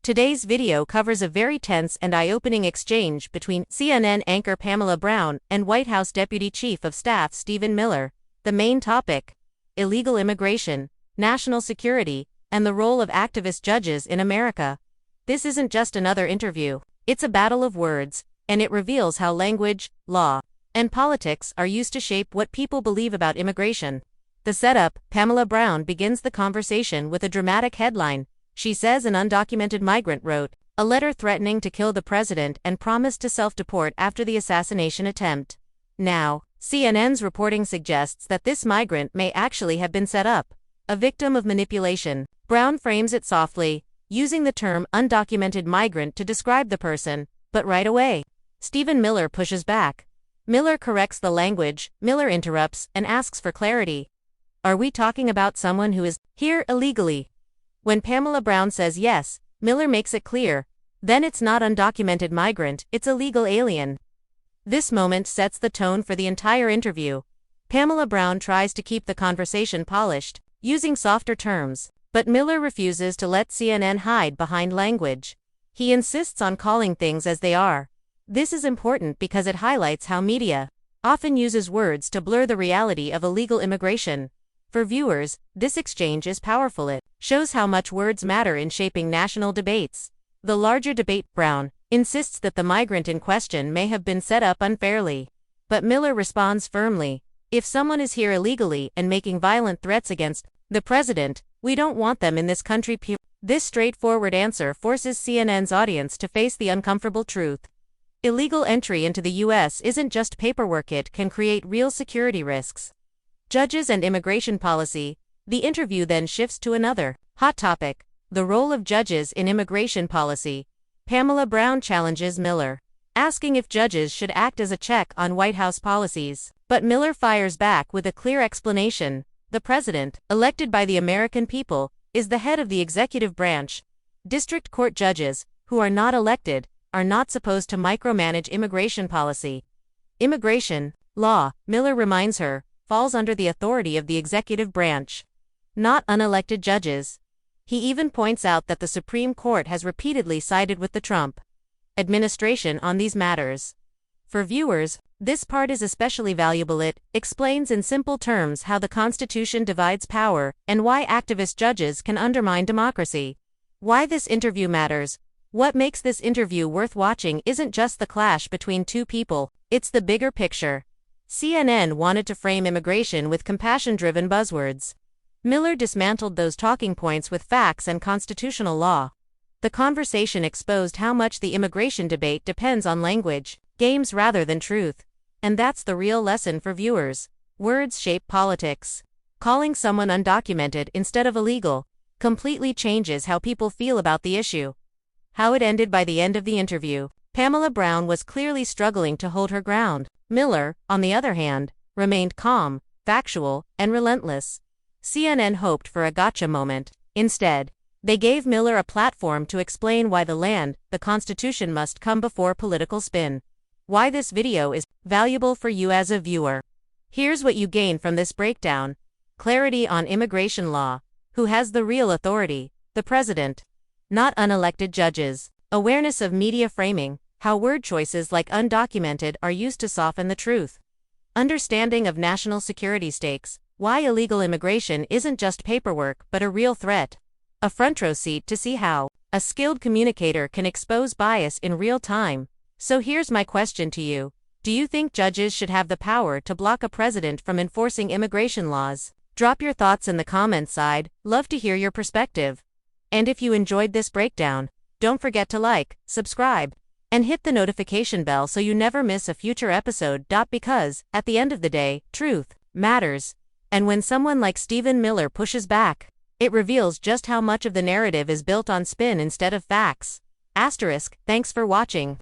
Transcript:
Today's video covers a very tense and eye-opening exchange between CNN anchor Pamela Brown and White House Deputy Chief of Staff Stephen Miller. The main topic: illegal immigration, national security, and the role of activist judges in America. This isn't just another interview, it's a battle of words, and it reveals how language, law, and politics are used to shape what people believe about immigration. The setup: Pamela Brown begins the conversation with a dramatic headline. She says an undocumented migrant wrote a letter threatening to kill the president and promised to self-deport after the assassination attempt. Now, CNN's reporting suggests that this migrant may actually have been set up, a victim of manipulation. Brown frames it softly, using the term undocumented migrant to describe the person, but right away, Stephen Miller pushes back. Miller corrects the language, Miller interrupts, and asks for clarity. Are we talking about someone who is here illegally? When Pamela Brown says yes, Miller makes it clear, then it's not undocumented migrant, it's illegal alien. This moment sets the tone for the entire interview. Pamela Brown tries to keep the conversation polished, using softer terms, but Miller refuses to let CNN hide behind language. He insists on calling things as they are. This is important because it highlights how media often uses words to blur the reality of illegal immigration. For viewers, this exchange is powerful. It shows how much words matter in shaping national debates. The larger debate: Brown insists that the migrant in question may have been set up unfairly. But Miller responds firmly: if someone is here illegally and making violent threats against the president, we don't want them in this country. This straightforward answer forces CNN's audience to face the uncomfortable truth. Illegal entry into the U.S. isn't just paperwork, it can create real security risks. Judges and immigration policy. The interview then shifts to another hot topic: the role of judges in immigration policy. Pamela Brown challenges Miller, asking if judges should act as a check on White House policies. But Miller fires back with a clear explanation. The president, elected by the American people, is the head of the executive branch. District court judges, who are not elected, are not supposed to micromanage immigration policy. Immigration law, Miller reminds her, falls under the authority of the executive branch, not unelected judges. He even points out that the Supreme Court has repeatedly sided with the Trump administration on these matters. For viewers, this part is especially valuable. It explains in simple terms how the Constitution divides power and why activist judges can undermine democracy. Why this interview matters. What makes this interview worth watching isn't just the clash between two people, it's the bigger picture. CNN wanted to frame immigration with compassion-driven buzzwords. Miller dismantled those talking points with facts and constitutional law. The conversation exposed how much the immigration debate depends on language games rather than truth. And that's the real lesson for viewers. Words shape politics. Calling someone undocumented instead of illegal completely changes how people feel about the issue. How it ended. By the end of the interview, Pamela Brown was clearly struggling to hold her ground. Miller, on the other hand, remained calm, factual, and relentless. CNN hoped for a gotcha moment. Instead, they gave Miller a platform to explain why the Constitution must come before political spin. Why this video is valuable for you as a viewer. Here's what you gain from this breakdown. Clarity on immigration law. Who has the real authority? The president, not unelected judges. Awareness of media framing. How word choices like undocumented are used to soften the truth. Understanding of national security stakes. Why illegal immigration isn't just paperwork but a real threat. A front row seat to see how a skilled communicator can expose bias in real time. So here's my question to you. Do you think judges should have the power to block a president from enforcing immigration laws? Drop your thoughts in the comments side. Love to hear your perspective. And if you enjoyed this breakdown, don't forget to like, subscribe, and hit the notification bell so you never miss a future episode. Because, at the end of the day, truth matters. And when someone like Stephen Miller pushes back, it reveals just how much of the narrative is built on spin instead of facts. Thanks for watching.